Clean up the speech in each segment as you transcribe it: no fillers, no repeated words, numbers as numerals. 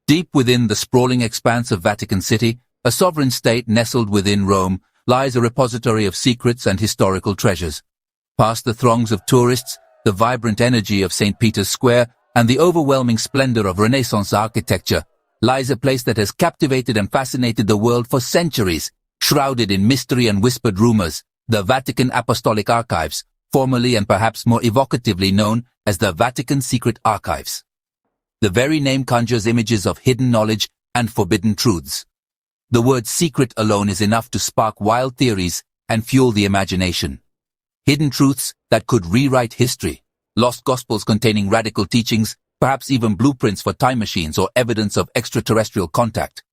Deep within the sprawling expanse of Vatican City, a sovereign state nestled within Rome, lies a repository of secrets and historical treasures. Past the throngs of tourists, the vibrant energy of St. Peter's Square, and the overwhelming splendor of Renaissance architecture, lies a place that has captivated and fascinated the world for centuries, shrouded in mystery and whispered rumors, the Vatican Apostolic Archives, formerly and perhaps more evocatively known as the Vatican Secret Archives. The very name conjures images of hidden knowledge and forbidden truths. The word secret alone is enough to spark wild theories and fuel the imagination. Hidden truths that could rewrite history, lost gospels containing radical teachings, perhaps even blueprints for time machines or evidence of extraterrestrial contact.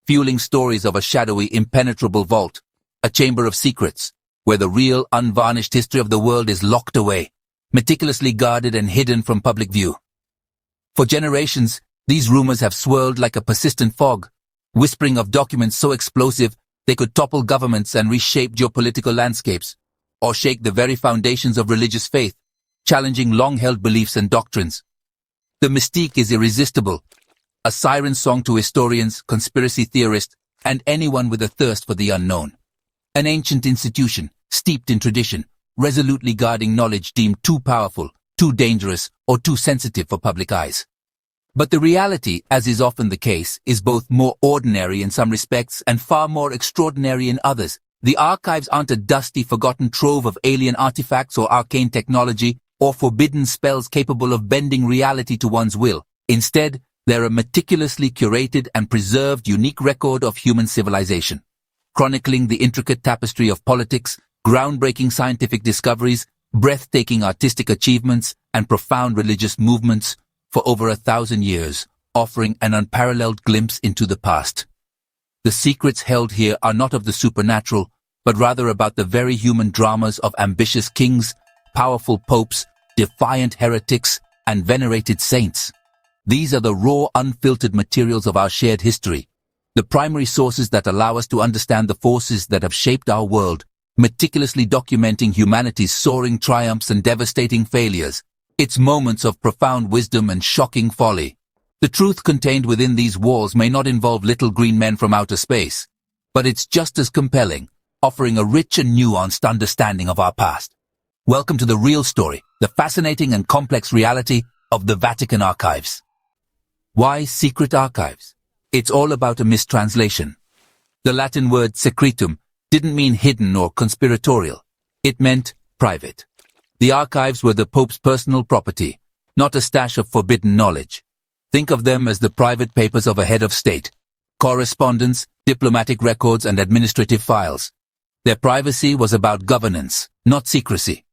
Fueling stories of a shadowy, impenetrable vault, a chamber of secrets, where the real, unvarnished history of the world is locked away, meticulously guarded and hidden from public view. For generations, these rumors have swirled like a persistent fog, whispering of documents so explosive they could topple governments and reshape geopolitical landscapes, or shake the very foundations of religious faith, challenging long-held beliefs and doctrines. The mystique is irresistible, a siren song to historians, conspiracy theorists, and anyone with a thirst for the unknown. An ancient institution, steeped in tradition, resolutely guarding knowledge deemed too powerful, too dangerous, or too sensitive for public eyes. But the reality, as is often the case, is both more ordinary in some respects and far more extraordinary in others. The archives aren't a dusty, forgotten trove of alien artifacts or arcane technology, or forbidden spells capable of bending reality to one's will. Instead, they're a meticulously curated and preserved unique record of human civilization, chronicling the intricate tapestry of politics, groundbreaking scientific discoveries, breathtaking artistic achievements, and profound religious movements for over 1,000 years, offering an unparalleled glimpse into the past. The secrets held here are not of the supernatural, but rather about the very human dramas of ambitious kings, powerful popes, defiant heretics, and venerated saints. These are the raw, unfiltered materials of our shared history, the primary sources that allow us to understand the forces that have shaped our world, meticulously documenting humanity's soaring triumphs and devastating failures, its moments of profound wisdom and shocking folly. The truth contained within these walls may not involve little green men from outer space, but it's just as compelling, offering a rich and nuanced understanding of our past. Welcome to the real story, the fascinating and complex reality of the Vatican Archives. Why secret archives? It's all about a mistranslation. The Latin word secretum didn't mean hidden or conspiratorial. It meant private. The archives were the Pope's personal property, not a stash of forbidden knowledge. Think of them as the private papers of a head of state, correspondence, diplomatic records, and administrative files. Their privacy was about governance, not secrecy.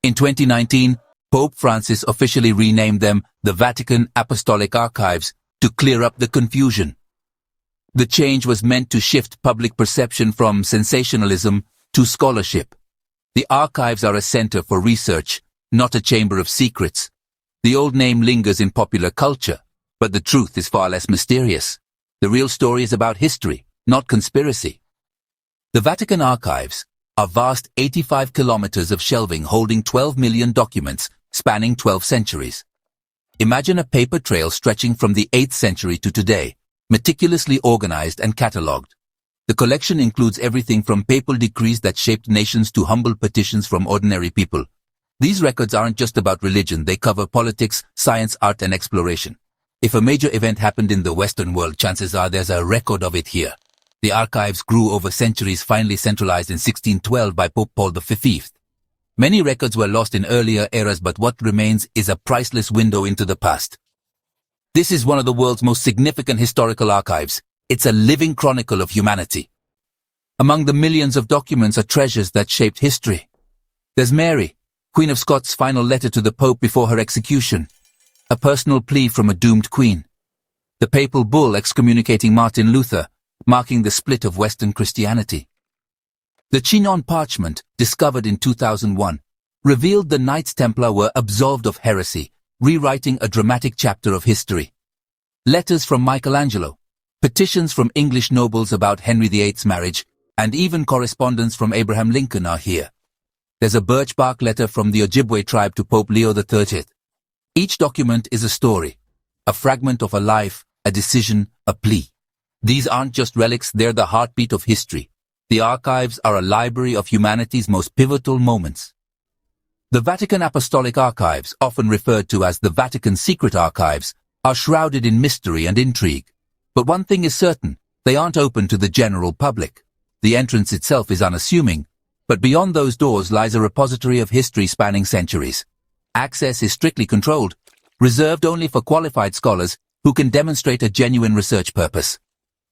In 2019, Pope Francis officially renamed them the Vatican Apostolic Archives to clear up the confusion. The change was meant to shift public perception from sensationalism to scholarship. The archives are a center for research, not a chamber of secrets. The old name lingers in popular culture, but the truth is far less mysterious. The real story is about history, not conspiracy. The Vatican Archives are vast 85 kilometers of shelving holding 12 million documents spanning 12 centuries. Imagine a paper trail stretching from the 8th century to today, meticulously organized and catalogued. The collection includes everything from papal decrees that shaped nations to humble petitions from ordinary people. These records aren't just about religion, they cover politics, science, art, and exploration. If a major event happened in the Western world, chances are there's a record of it here. The archives grew over centuries, finally centralized in 1612 by Pope Paul V. Many records were lost in earlier eras, but what remains is a priceless window into the past. This is one of the world's most significant historical archives. It's a living chronicle of humanity. Among the millions of documents are treasures that shaped history. There's Mary, Queen of Scots' final letter to the Pope before her execution, a personal plea from a doomed queen. The papal bull excommunicating Martin Luther, marking the split of Western Christianity. The Chinon Parchment, discovered in 2001, revealed the Knights Templar were absolved of heresy, rewriting a dramatic chapter of history. Letters from Michelangelo, petitions from English nobles about Henry VIII's marriage, and even correspondence from Abraham Lincoln are here. There's a birch bark letter from the Ojibwe tribe to Pope Leo XIII. Each document is a story, a fragment of a life, a decision, a plea. These aren't just relics, they're the heartbeat of history. The archives are a library of humanity's most pivotal moments. The Vatican Apostolic Archives, often referred to as the Vatican Secret Archives, are shrouded in mystery and intrigue. But one thing is certain, they aren't open to the general public. The entrance itself is unassuming, but beyond those doors lies a repository of history spanning centuries. Access is strictly controlled, reserved only for qualified scholars who can demonstrate a genuine research purpose.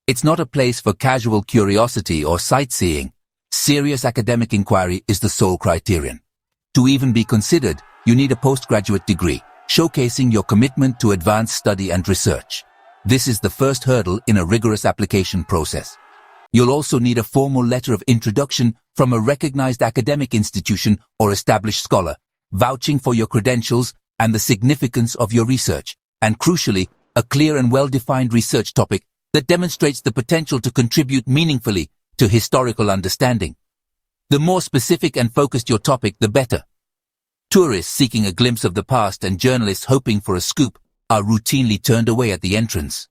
It's not a place for casual curiosity or sightseeing. Serious academic inquiry is the sole criterion. To even be considered, you need a postgraduate degree, showcasing your commitment to advanced study and research. This is the first hurdle in a rigorous application process. You'll also need a formal letter of introduction from a recognized academic institution or established scholar, vouching for your credentials and the significance of your research, and crucially, a clear and well-defined research topic that demonstrates the potential to contribute meaningfully to historical understanding. The more specific and focused your topic, the better. Tourists seeking a glimpse of the past and journalists hoping for a scoop are routinely turned away at the entrance.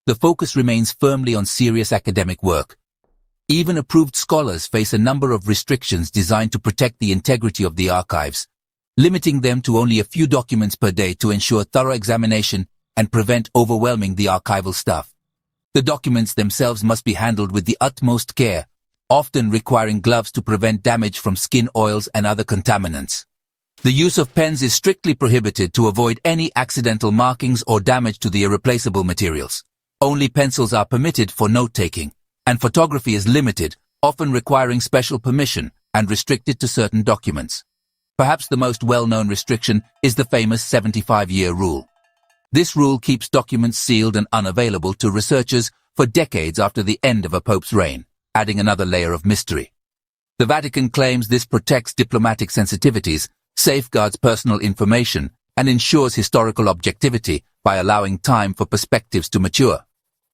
The focus remains firmly on serious academic work. Even approved scholars face a number of restrictions designed to protect the integrity of the archives, limiting them to only a few documents per day to ensure thorough examination and prevent overwhelming the archival staff. The documents themselves must be handled with the utmost care, often requiring gloves to prevent damage from skin oils and other contaminants. The use of pens is strictly prohibited to avoid any accidental markings or damage to the irreplaceable materials. Only pencils are permitted for note-taking, and photography is limited, often requiring special permission and restricted to certain documents. Perhaps the most well-known restriction is the famous 75-year rule. This rule keeps documents sealed and unavailable to researchers for decades after the end of a pope's reign, adding another layer of mystery. The Vatican claims this protects diplomatic sensitivities, safeguards personal information, and ensures historical objectivity by allowing time for perspectives to mature.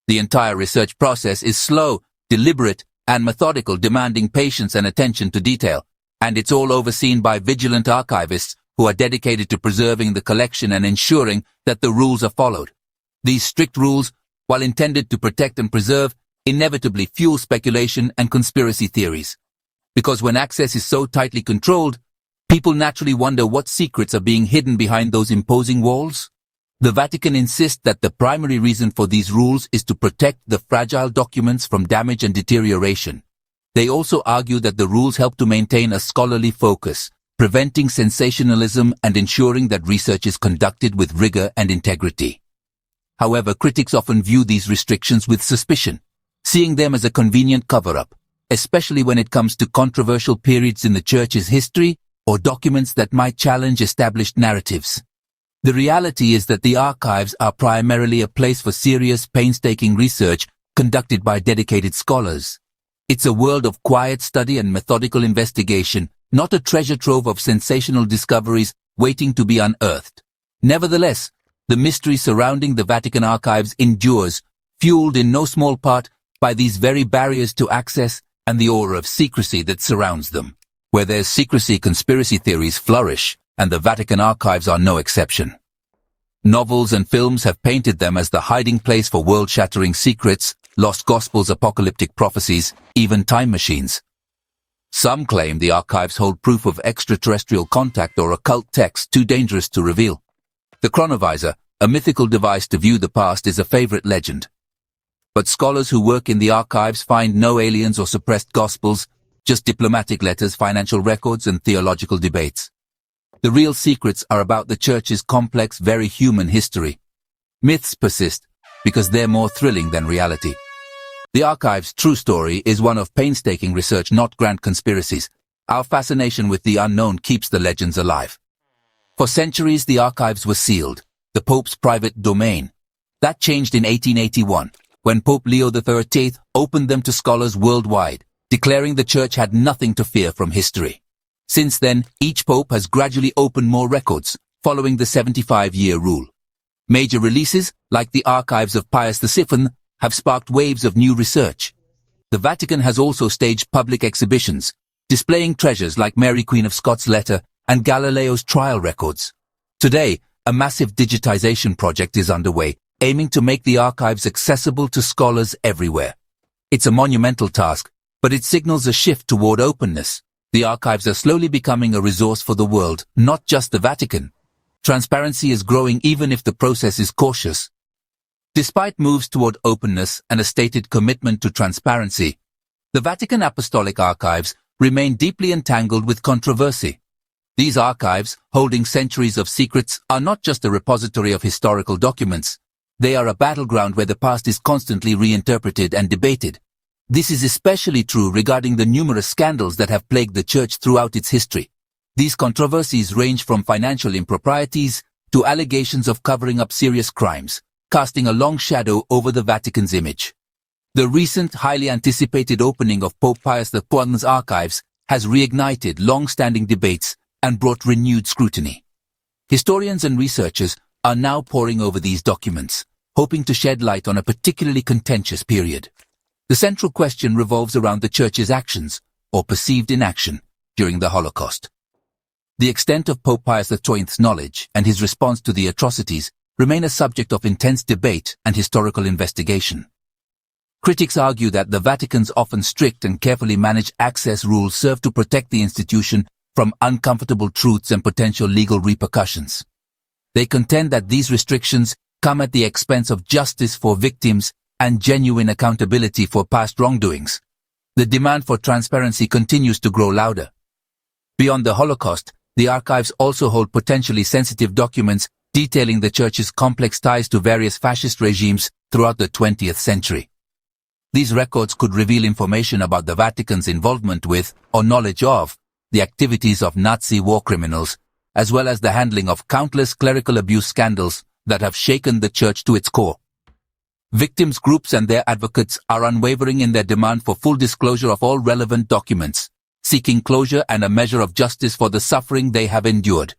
The entire research process is slow, deliberate, and methodical, demanding patience and attention to detail, and it's all overseen by vigilant archivists who are dedicated to preserving the collection and ensuring that the rules are followed. These strict rules, while intended to protect and preserve, inevitably fuel speculation and conspiracy theories. Because when access is so tightly controlled, people naturally wonder what secrets are being hidden behind those imposing walls. The Vatican insists that the primary reason for these rules is to protect the fragile documents from damage and deterioration. They also argue that the rules help to maintain a scholarly focus, preventing sensationalism and ensuring that research is conducted with rigor and integrity. However, critics often view these restrictions with suspicion, seeing them as a convenient cover-up, especially when it comes to controversial periods in the Church's history or documents that might challenge established narratives. The reality is that the archives are primarily a place for serious, painstaking research conducted by dedicated scholars. It's a world of quiet study and methodical investigation, not a treasure trove of sensational discoveries waiting to be unearthed. Nevertheless, the mystery surrounding the Vatican archives endures, fueled in no small part by these very barriers to access and the aura of secrecy that surrounds them. Where there's secrecy, conspiracy theories flourish, and the Vatican archives are no exception. Novels and films have painted them as the hiding place for world-shattering secrets, lost gospels, apocalyptic prophecies, even time machines. Some claim the archives hold proof of extraterrestrial contact or occult texts too dangerous to reveal. The chronovisor, a mythical device to view the past, is a favorite legend. But scholars who work in the archives find no aliens or suppressed gospels, just diplomatic letters, financial records, and theological debates. The real secrets are about the Church's complex, very human history. Myths persist because they're more thrilling than reality. The archive's true story is one of painstaking research, not grand conspiracies. Our fascination with the unknown keeps the legends alive. For centuries, the archives were sealed, the Pope's private domain. That changed in 1881, when Pope Leo XIII opened them to scholars worldwide, declaring the Church had nothing to fear from history. Since then, each pope has gradually opened more records, following the 75-year rule. Major releases, like the archives of Pius VII, have sparked waves of new research. The Vatican has also staged public exhibitions, displaying treasures like Mary Queen of Scots' letter and Galileo's trial records. Today, a massive digitization project is underway, aiming to make the archives accessible to scholars everywhere. It's a monumental task, but it signals a shift toward openness. The archives are slowly becoming a resource for the world, not just the Vatican. Transparency is growing even if the process is cautious. Despite moves toward openness and a stated commitment to transparency, the Vatican Apostolic Archives remain deeply entangled with controversy. These archives, holding centuries of secrets, are not just a repository of historical documents. They are a battleground where the past is constantly reinterpreted and debated. This is especially true regarding the numerous scandals that have plagued the Church throughout its history. These controversies range from financial improprieties to allegations of covering up serious crimes, casting a long shadow over the Vatican's image. The recent, highly anticipated opening of Pope Pius X's archives has reignited long-standing debates and brought renewed scrutiny. Historians and researchers are now poring over these documents, hoping to shed light on a particularly contentious period. The central question revolves around the Church's actions, or perceived inaction, during the Holocaust. The extent of Pope Pius XII's knowledge and his response to the atrocities remain a subject of intense debate and historical investigation. Critics argue that the Vatican's often strict and carefully managed access rules serve to protect the institution from uncomfortable truths and potential legal repercussions. They contend that these restrictions come at the expense of justice for victims and genuine accountability for past wrongdoings. The demand for transparency continues to grow louder. Beyond the Holocaust, the archives also hold potentially sensitive documents detailing the Church's complex ties to various fascist regimes throughout the 20th century. These records could reveal information about the Vatican's involvement with, or knowledge of, the activities of Nazi war criminals, as well as the handling of countless clerical abuse scandals that have shaken the Church to its core. Victims groups and their advocates are unwavering in their demand for full disclosure of all relevant documents, seeking closure and a measure of justice for the suffering they have endured.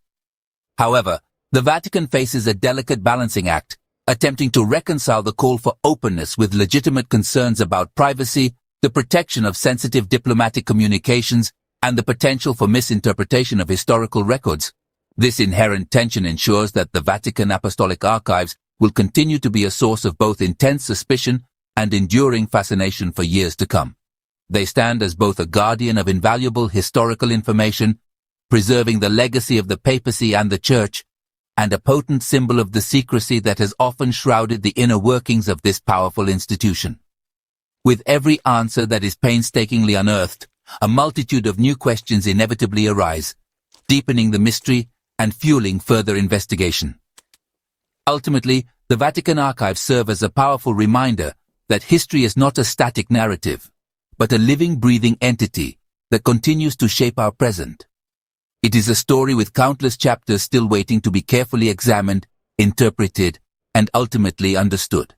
However, the Vatican faces a delicate balancing act, attempting to reconcile the call for openness with legitimate concerns about privacy, the protection of sensitive diplomatic communications, and the potential for misinterpretation of historical records. This inherent tension ensures that the Vatican Apostolic Archives will continue to be a source of both intense suspicion and enduring fascination for years to come. They stand as both a guardian of invaluable historical information, preserving the legacy of the papacy and the Church, and a potent symbol of the secrecy that has often shrouded the inner workings of this powerful institution. With every answer that is painstakingly unearthed, a multitude of new questions inevitably arise, deepening the mystery and fueling further investigation. Ultimately, the Vatican archives serve as a powerful reminder that history is not a static narrative, but a living, breathing entity that continues to shape our present. It is a story with countless chapters still waiting to be carefully examined, interpreted, and ultimately understood.